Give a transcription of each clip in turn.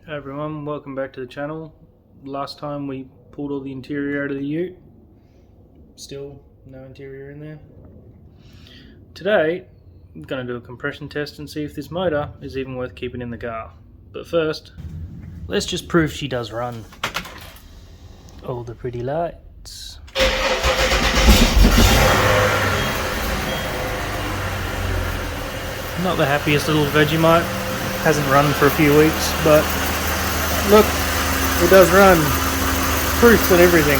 Hey everyone, welcome back to the channel. Last time we pulled all the interior out of the ute. Still no interior in there. Today I'm going to do a compression test and see if this motor is even worth keeping in the car. But first, let's just prove she does run. All the pretty lights. Not the happiest little Vegemite. Hasn't run for a few weeks, but look, it does run. Proofs and everything.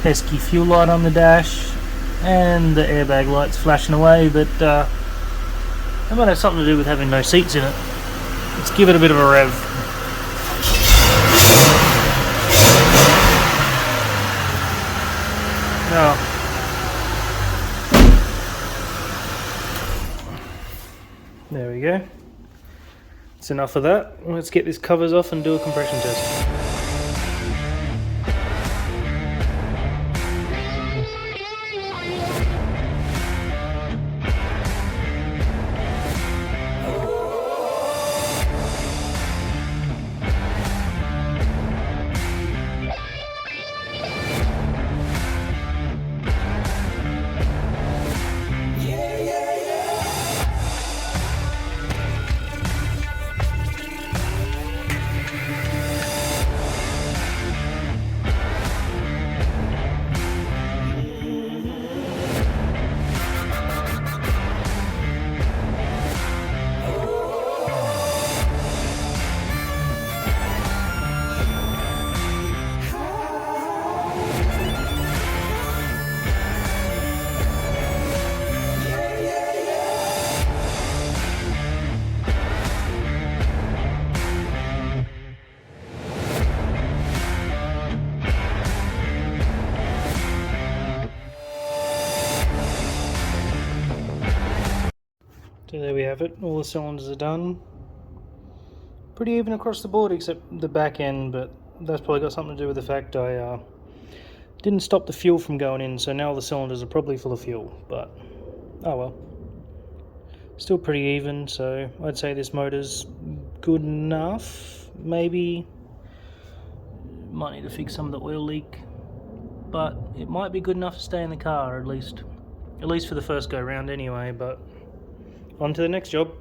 Pesky fuel light on the dash, and the airbag light's flashing away, but that might have something to do with having no seats in it. Let's give it a bit of a rev. Now, there we go. That's enough of that. Let's get these covers off and do a compression test. So there we have it, all the cylinders are done. Pretty even across the board except the back end, but that's probably got something to do with the fact I didn't stop the fuel from going in, so now the cylinders are probably full of fuel, but oh well. Still pretty even, so I'd say this motor's good enough. Maybe might need to fix some of the oil leak, but it might be good enough to stay in the car, at least for the first go round anyway, but on to the next job.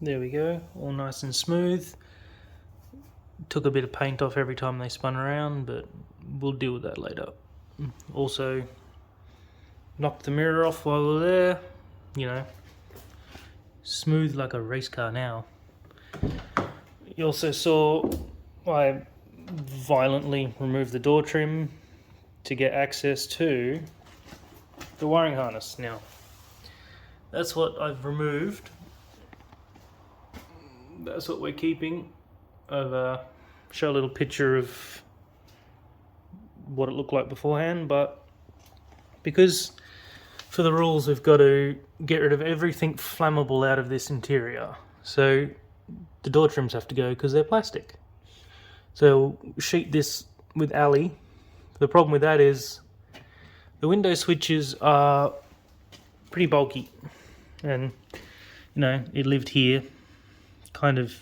There we go, all nice and smooth. Took a bit of paint off every time they spun around, but we'll deal with that later. Also, knocked the mirror off while we were there, you know, smooth like a race car now. You also saw I violently removed the door trim to get access to the wiring harness. Now, that's what I've removed. That's what we're keeping. I've show a little picture of what it looked like beforehand, but because for the rules we've got to get rid of everything flammable out of this interior, so the door trims have to go because they're plastic. So we'll sheet this with alley. The problem with that is the window switches are pretty bulky, and you know, it lived here, kind of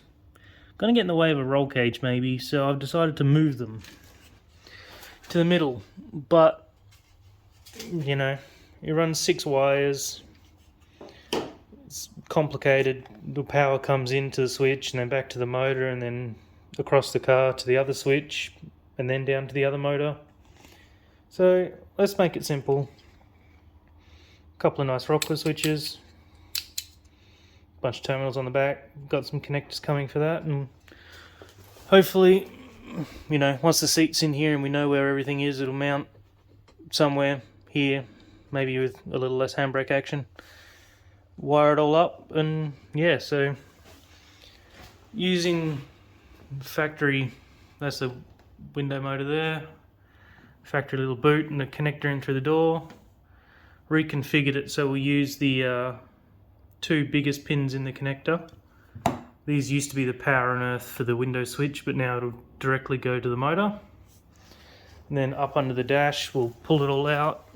gonna get in the way of a roll cage maybe, so I've decided to move them to the middle. But you know, it runs 6 wires, it's complicated. The power comes into the switch and then back to the motor and then across the car to the other switch and then down to the other motor. So let's make it simple. A couple of nice rocker switches, bunch of terminals on the back, got some connectors coming for that, and hopefully, you know, once the seat's in here and we know where everything is, it'll mount somewhere here, maybe with a little less handbrake action. Wire it all up, and yeah, so using factory, that's the window motor there, factory little boot and the connector in through the door, reconfigured it so we'll use the 2 biggest pins in the connector. These used to be the power and earth for the window switch, but now it'll directly go to the motor. And then up under the dash, we'll pull it all out,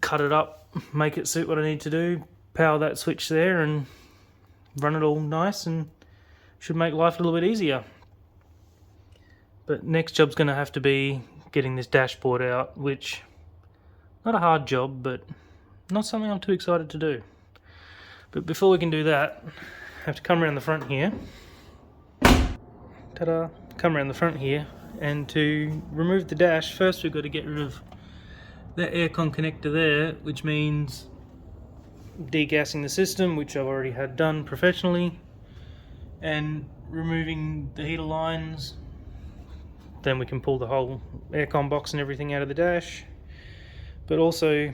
cut it up, make it suit what I need to do, power that switch there and run it all nice, and should make life a little bit easier. But next job's going to have to be getting this dashboard out, which, not a hard job, but not something I'm too excited to do. But before we can do that, I have to come around the front here. Ta-da! Come around the front here, and to remove the dash, first we've got to get rid of that aircon connector there, which means degassing the system, which I've already had done professionally, and removing the heater lines. Then we can pull the whole aircon box and everything out of the dash. But also,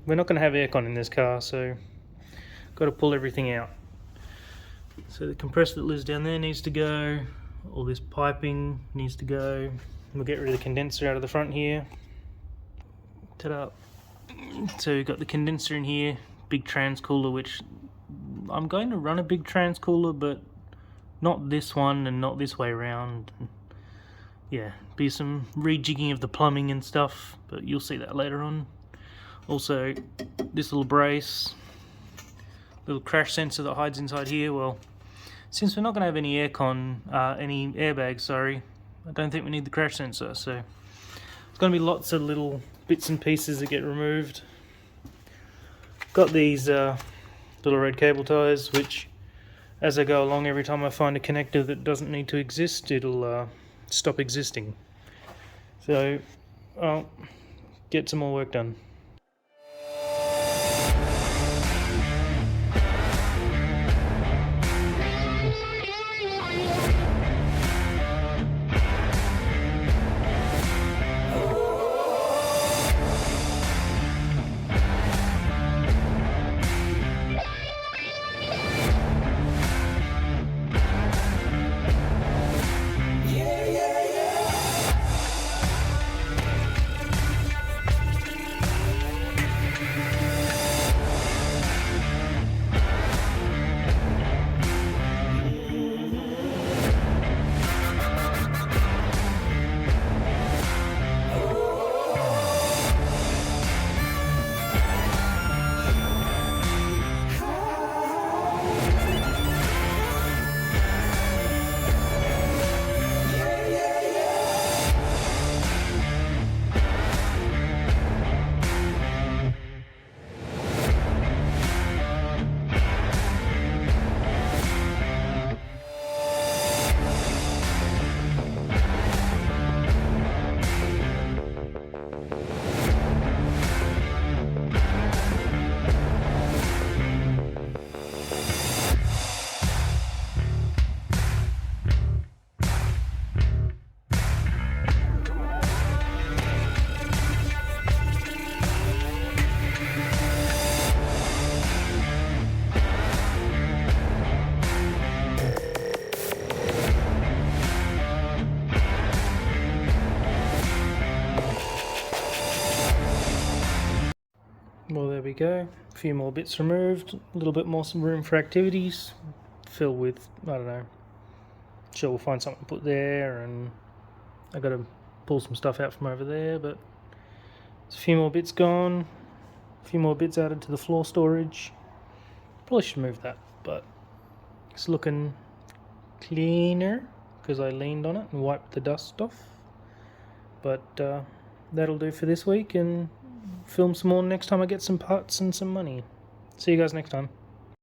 we're not going to have aircon in this car, so got to pull everything out. So the compressor that lives down there needs to go, all this piping needs to go. We'll get rid of the condenser out of the front here. Ta-da! So we've got the condenser in here, big transcooler, which I'm going to run a big transcooler, but not this one and not this way around. Yeah, be some rejigging of the plumbing and stuff, but you'll see that later on. Also, this little brace, little crash sensor that hides inside here. Well, since we're not going to have any any airbags, sorry, I don't think we need the crash sensor, so it's going to be lots of little bits and pieces that get removed. Got these little red cable ties, which as I go along, every time I find a connector that doesn't need to exist, it'll stop existing. So I'll get some more work done. go. A few more bits removed, a little bit more some room for activities. Fill with, I don't know, sure we'll find something to put there, and I got to pull some stuff out from over there, but there's a few more bits gone, a few more bits added to the floor storage. Probably should move that, but it's looking cleaner because I leaned on it and wiped the dust off. But that'll do for this week, and film some more next time I get some parts and some money. See you guys next time.